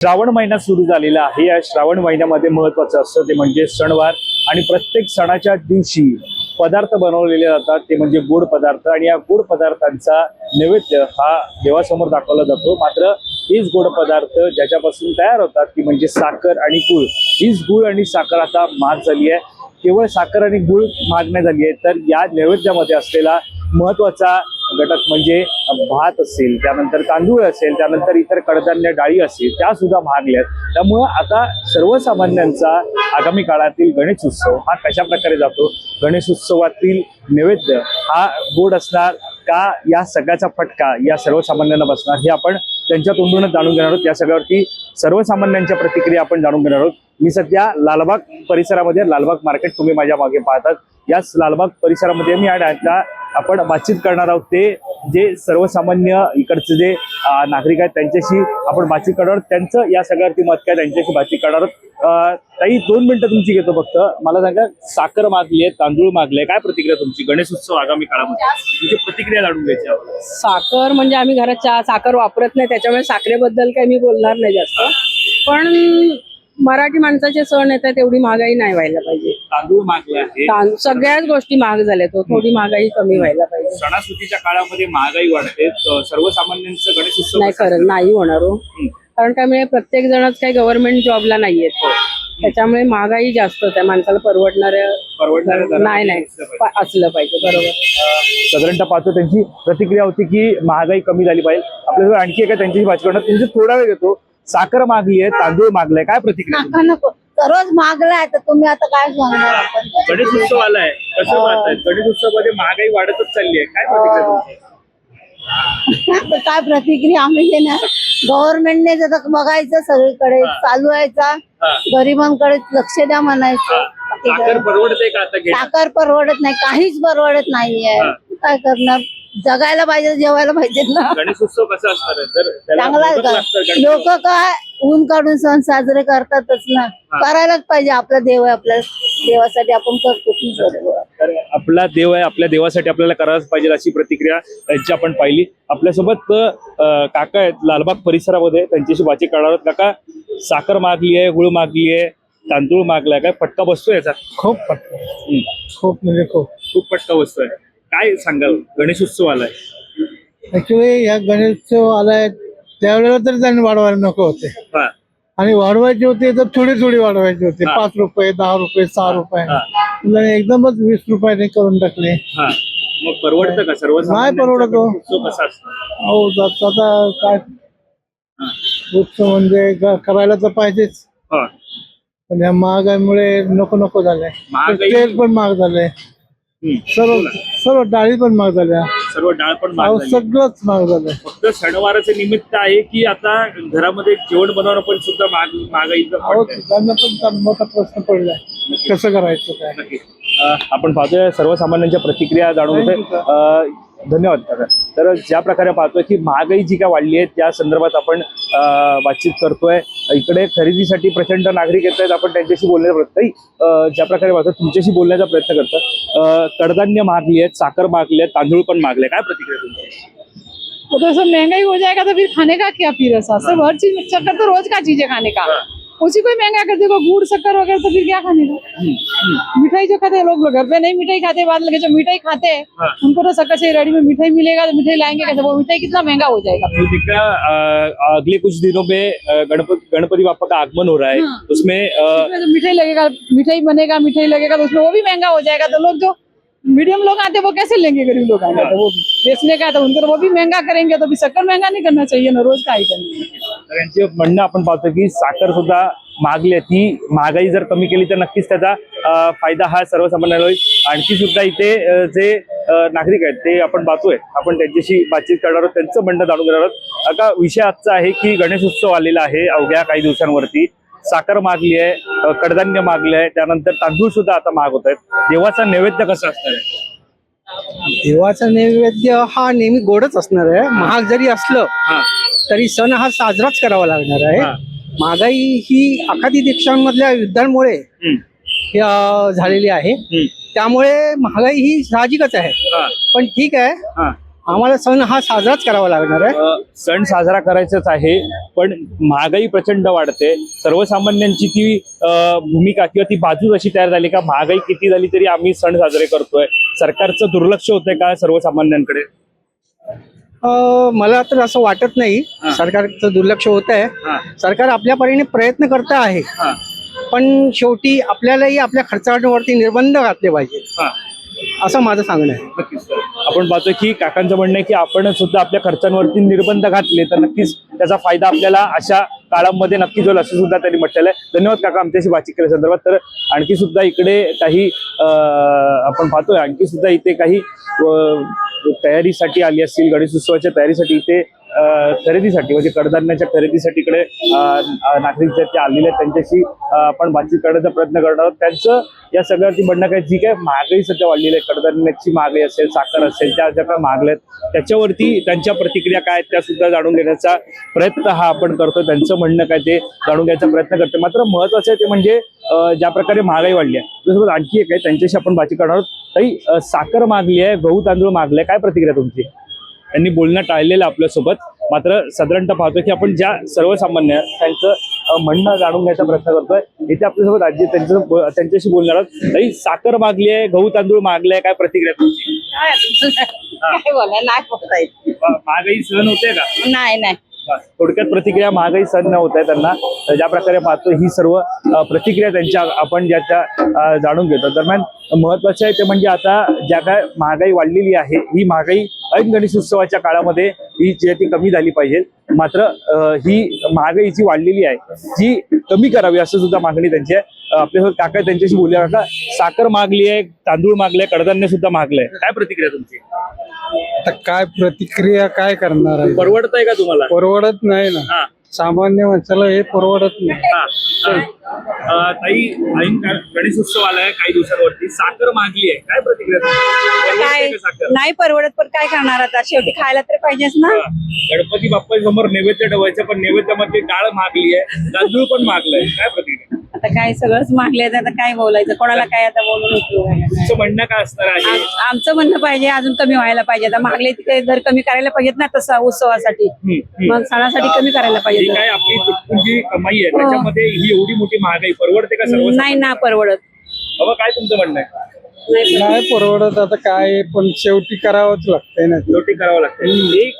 श्रावण महिना सुरू झालेला आहे। या श्रावण महिन्यामध्ये महत्त्वाचं असतं ते म्हणजे सणवार आणि प्रत्येक सणाच्या दिवशी पदार्थ बनवलेले जातात ते म्हणजे गोड पदार्थ आणि या गोड पदार्थांचा नैवेद्य हा देवासमोर दाखवला जातो। मात्र हीच गोड पदार्थ ज्याच्यापासून तयार होतात ती म्हणजे साखर आणि गुळ। हीच गुळ आणि साखर आता महाग झाली आहे। केवळ साखर आणि गुळ महाग नाही झाली आहे तर या नैवेद्यामध्ये असलेला महत्त्वाचा घटक म्हणजे भात असेल, त्यानंतर तांदूळ असेल, त्यानंतर इतर कडधान्य डाळी असतील त्या सुद्धा महागल्या आहेत। त्यामुळं आता सर्वसामान्यांचा आगामी काळातील गणेश उत्सव हा कशा प्रकारे जातो, गणेश उत्सवातील नैवेद्य हा गोड असणार का, या सगळ्याचा फटका या सर्वसामान्यांना बसणार हे आपण त्यांच्या तोंडूनच जाणून घेणार आहोत। या सगळ्यावरती सर्वसामान्यांच्या प्रतिक्रिया आपण जाणून घेणार आहोत। मी सध्या लालबाग परिसरामध्ये, लालबाग मार्केट तुम्ही माझ्या मागे पाहतात, याच लालबाग परिसरामध्ये मी आता आपण बातचीत करणार आहोत। ते जे सर्वसामान्य इकडचे जे नागरिक आहेत त्यांच्याशी आपण बातचीत करणार आहोत, त्यांचं या सगळ्यावरती मत काय त्यांच्याशी बातचीत करणार आहोत। ताई 2 मिनिटं तुमची घेतो फक्त। मला सांगा, साखर मागली आहे, तांदूळ मागले, काय प्रतिक्रिया तुमची गणेश उत्सव आगामी काळामध्ये तुमची प्रतिक्रिया जाणून घ्यायची आहे। साखर म्हणजे आम्ही घरात साखर वापरत नाही, त्याच्यामुळे साखरेबद्दल काही मी बोलणार नाही जास्त। पण मराठी माणसाचे सण येतात तेवढी महागाई नाही व्हायला पाहिजे। तांदूळ मागला आहे, सगळ्याच गोष्टी महाग झाल्या, तो थोडी महागाई कमी व्हायला पाहिजे। सणासुदीच्या काळामध्ये महागाई वाढते, सर्वसामान्यांचं गणेश उत्सव नाही खरं नाही होणार हो, कारण काय म्हणजे प्रत्येक जणच काही गव्हर्नमेंट जॉबला नाहीये, त्याच्यामुळे महागाई जास्त होते। माणसाला परवडणाऱ्या नाही असलं पाहिजे। बरोबर, साधारणतः पाहतो त्यांची प्रतिक्रिया होती की महागाई कमी झाली पाहिजे। आपल्याजवळ आणखी एका त्यांच्याशी बातचीत करणार, तुमचे थोडा वेळ घेतो। साखर मागली आहे, तांदूळ मागलाय, काय प्रतिक्रिया? नको रोज मागलाय तर तुम्ही आता काय सांगणार? आपण गणेश उत्सव आलाय, कसं पाहताय? गणेश उत्सवामध्ये महागाई वाढतच चालली आहे, काय प्रतिक्रिया तुमची? काय प्रतिक्रिया आम्ही देणार? गव्हर्नमेंटने जर बघायचं सगळीकडे चालू व्हायचा, गरिबांकडे लक्ष द्या म्हणायचं। साखर परवडते का आता घ्यायला? साखर परवडत नाही, काहीच परवडत नाहीये। काय करणार? जगायला पाहिजे, जेवायला पाहिजे ना। गणेश उत्सव कसा असणार आहे? तर त्याला चांगला मोदक लागतं, गणपती. लोक काय ऊन काढून सण साजरे करतातच ना, करायलाच पाहिजे। आपला देव आहे, आपल्या देवासाठी आपण करतो। तर आपला देव आहे, आपल्या देवासाठी आपल्याला करायलाच पाहिजे अशी प्रतिक्रिया त्यांची आपण पाहिली। आपल्यासोबत काका आहेत लालबाग परिसरामध्ये, त्यांच्याशी बातचीत करणार आहोत। काका, साखर मागली आहे, गुळ मागली आहे, तांदूळ मागलाय, काय फटका बसतोय याचा? खूप फटका, खूप म्हणजे खूप फटका बसतोय, काय सांगाल? गणेश उत्सव आलाय, ऍक्च्युली या गणेशोत्सव आलाय त्यावेळेला तरी त्यांनी वाढवायला नको होते, हा आणि वाढवायचे होते तर थोडी वाढवायचे होते। 5 रुपये, 10 रुपये, 6 रुपये, त्यांनी एकदमच 20 रुपयाने करून टाकले। हा, मग परवडतं का? सर्व नाही परवडत हो। उत्सव कसा असतो? अहो आता काय उत्सव म्हणजे करायला तर पाहिजेच, हा, पण या महागाईमुळे नको झालंय। महागाई- तेल पण महाग झालंय, सर्व डाळी पण महाग झाल्या, सर्व डाळ पण महाग झाली. सगळंच महाग झालंय। फक्त सणवाराचे निमित्त आहे की आता घरामध्ये जेवण बनवणं पण सुद्धा महागाईचं पडतंय? त्यांना पण मोठा प्रश्न पडलाय, कसं करायचं काय। नक्की. आपण पाहतोय सर्वसामान्यांच्या प्रतिक्रिया जाणून घेतोय। धन्यवाद दादा। तर ज्या प्रकारे पाहतोय की महागाई जी काय वाढली आहे त्या संदर्भात आपण बातचीत करतोय। इकडे खरेदीसाठी प्रचंड नागरिक येत आहेत, आपण त्यांच्याशी बोलण्याचा प्रयत्न, ज्या प्रकारे पाहतोय तुमच्याशी बोलण्याचा प्रयत्न करतात। कडधान्य मागली आहेत, साखर मागली आहे, तांदूळ पण मागले, काय प्रतिक्रिया तुमची? तो सब महंगाई हो जाएगा तो फिर खाने का क्या? फिर ऐसा सब हर चीज शक्कर तो रोज का चीज है खाने का, उसी को ही महंगा कर देगा। गुड़ शक्कर वगैरह तो फिर क्या खाने का? मिठाई जो खाते हैं लोग घर पे नहीं मिठाई खाते, बाद में जो मिठाई खाते हैं उनको तो शक्कर से रेडी में मिठाई मिलेगा तो मिठाई लाएंगे कैसे? वो मिठाई कितना महंगा हो जाएगा। अगले कुछ दिनों में गणपति बापा का आगमन हो रहा है, उसमें मिठाई लगेगा, मिठाई बनेगा, मिठाई लगेगा तो उसमें वो भी महंगा हो जाएगा। तो लोग जो मीडियम लोग आते हैं वो कैसे लेंगे? गरीब लोग आएंगे तो वो बेचने का है तो उनको तो वो भी महंगा करेंगे, तो भी शक्कर महंगा नहीं करना चाहिए ना, रोज का ही करना। तर यांचे म्हणणं आपण पाहतो की साखर सुद्धा महागली आहे, ती महागाई जर कमी केली तर नक्कीच त्याचा फायदा हा सर्वसामान्यांना होईल। आणखी सुद्धा इथे जे नागरिक आहेत ते आपण पाहतोय, आपण त्यांच्याशी बातचीत करणार आहोत, त्यांचं म्हणणं जाणून घेणार आहोत। आता विषय आजचा आहे की गणेश उत्सव आलेला आहे अवघ्या काही दिवसांवरती। साखर मागली आहे, कडधान्य मागले आहे, त्यानंतर तांदूळ सुद्धा आता महाग होत आहेत। देवाचा नैवेद्य कसा असणार आहे? देवाचा नैवेद्य हा नेहमी गोडच असणार आहे। महाग जरी असलं तरी सण हा साजराच करावा लागणार आहे। महागाई ही आखाती देशांमधल्या युद्धांमुळे झालेली आहे, त्यामुळे महागाई ही साहजिकच आहे। पण ठीक आहे, आम्हाला सण हा साजराच करावा लागणार आहे. सण साजरा करायचाच आहे, पण महागाई प्रचंड वाढते. सर्वसामान्यांची ती भूमिका किंवा ती बाजू अशी तयार झाली का महागाई किती झाली तरी आम्ही सण साजरे करतोय. सरकारचं दुर्लक्ष होतंय का सर्वसामान्यांकडे? मला तर असं वाटत नाही सरकारचं दुर्लक्ष होत आहे. सरकार आपल्या परीने प्रयत्न करत आहे, पण शेवटी आपल्यालाही आपल्या खर्चावरती निर्बंध घातले पाहिजे असं माझं सांगणं आहे. नक्कीच सर. आपण पाहतोय की काकांचं म्हणणं आहे की आपण सुद्धा आपल्या खर्चांवरती निर्बंध घातले तर नक्कीच त्याचा फायदा आपल्याला अशा काळामध्ये नक्कीच होईल असं सुद्धा त्यांनी म्हटलेलं आहे. धन्यवाद काका आमच्याशी बातचीत केल्या संदर्भात. तर आणखी सुद्धा इकडे काही आपण पाहतोय आणखी सुद्धा इथे काही तयारीसाठी आली असतील, गणेश उत्सवाच्या तयारीसाठी इथे खरेदीसाठी म्हणजे कडधान्याच्या खरेदीसाठी इकडे नागरिक जे आलेले आहेत त्यांच्याशी आपण बातचीत करण्याचा प्रयत्न करणार आहोत. त्यांचं या सगळ्यावरती म्हणणं काय, जी काय महागाई सध्या वाढलेली आहे, कडधान्याची महागाई असेल, साखर असेल, त्या ज्या काय महागल्या आहेत त्याच्यावरती त्यांच्या प्रतिक्रिया काय त्या सुद्धा जाणून घेण्याचा प्रयत्न हा आपण करतोय. त्यांचं म्हणणं काय ते जाणून घ्यायचा प्रयत्न करतोय. मात्र महत्वाचं आहे ते म्हणजे ज्या प्रकारे महागाई वाढली आहे त्यासोबत आणखी एक आहे त्यांच्याशी आपण बातचीत करणार आहोत. ताई, साखर मागली आहे, गहू तांदूळ मागले, काय प्रतिक्रिया तुमची? त्यांनी बोलणं टाळलेलं आपल्यासोबत. मात्र साधारणतः पाहतोय की आपण ज्या सर्वसामान्य त्यांचं म्हणणं जाणून घ्यायचा प्रयत्न करतोय. इथे आपल्यासोबत आजी त्यांच्याशी बोलणार आहोत. ताई, साखर मागली आहे, गहू तांदूळ मागले, काय प्रतिक्रिया तुमची? काय बोला, नाही बोलता येत. महागाई सहन होते का? नाही. थोडक्यात प्रतिक्रिया महागाई सहन न होत आहे त्यांना. ज्या प्रकारे पाहतो ही सर्व प्रतिक्रिया त्यांच्या आपण ज्या त्या जाणून घेतो. दरम्यान महत्वाचं आहे ते म्हणजे आता ज्या काय महागाई वाढलेली आहे ही महागाई ऐन गणेश उत्सवाच्या काळामध्ये ही जी ती कमी झाली पाहिजे. मात्र ही महागाई जी वाढलेली आहे जी कमी करावी असं सुद्धा मागणी त्यांची आहे. आपल्यासोबत काका त्यांच्याशी बोलूया. काका, साखर मागली आहे, तांदूळ मागले, कडधान्य सुद्धा मागलंय, काय प्रतिक्रिया तुमची? आता काय प्रतिक्रिया काय करणार आहे? परवडत आहे का तुम्हाला? परवडत नाही ना, सामान्य माणसाला हे परवडत नाही. ताई, ऐन गणेश उत्सव आलाय काही दिवसांवरती, साखर मागली आहे, काय प्रतिक्रिया तुमची? काय परवडते का साखर? नाही परवडत, पण काय करणार आता, शेवटी खायला तर पाहिजेच ना. गणपती बाप्पा समोर नैवेद्य ठेवायचं, पण नैवेद्यामध्ये डाळ मागली आहे, तांदूळ पण मागलंय, काय प्रतिक्रिया? आता काय सगळंच मागले, आता काय बोलायचं, कोणाला काय आता बोलून उपयोग आहे? तुमचं म्हणणं काय असणार आहे? आमचं म्हणणं पाहिजे अजून कमी व्हायला पाहिजे. आता मागले तिथे दर कमी करायला पाहिजेत ना तसा उत्सवासाठी, मग सणासाठी कमी करायला जी पाहिजे. काय आपली तुटपुंजी कमाई आहे त्याच्यामध्ये ही एवढी मोठी महागाई परवडते का सर्व? नाही ना परवडत. बाबा, काय तुमचं म्हणणं आहे? नाही परवडत. आता काय, पण शेवटी करावंच लागतंय ना. शेवटी करावं लागतं.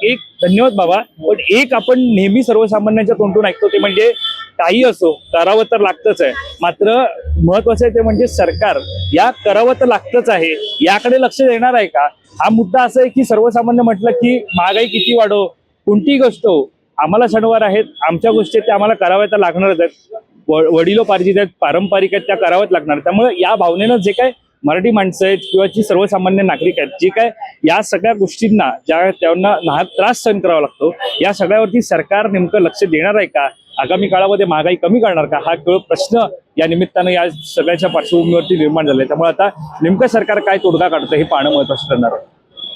एक धन्यवाद बाबा. पण एक आपण नेहमी सर्वसामान्यांच्या तोंडून ऐकतो ते म्हणजे काही असो करावं तर लागतच आहे. मात्र महत्वाचं आहे ते म्हणजे सरकार या करावं तर लागतच आहे याकडे लक्ष देणार आहे का? हा मुद्दा असा आहे की सर्वसामान्य म्हटलं की महागाई किती वाढो, कोणतीही गोष्ट हो, आम्हाला सणवार आहेत, आमच्या गोष्टी आहेत त्या आम्हाला कराव्या तर लागणारच आहेत. वडिलोपार्जित आहेत, पारंपरिक आहेत, त्या कराव्याच लागणार. त्यामुळे या भावनेनं जे काय मराठी माणसं आहेत किंवा जी सर्वसामान्य नागरिक आहेत जे काय या सगळ्या गोष्टींना ज्या त्यांना नाहक त्रास सहन करावा लागतो, या सगळ्यावरती सरकार नेमकं लक्ष देणार आहे का? आगामी काळामध्ये महागाई कमी करणार का? हा केवळ प्रश्न या निमित्तानं या सगळ्याच्या पार्श्वभूमीवरती निर्माण झालाय. त्यामुळे आता नेमकं सरकार काय तोडगा काढतं हे पाहणं महत्त्वाचं ठरणार आहे.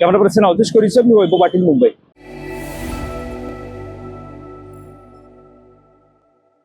कॅमेरा पर्सन अवधेश कोरीसह मी वैभव पाटील, मुंबई.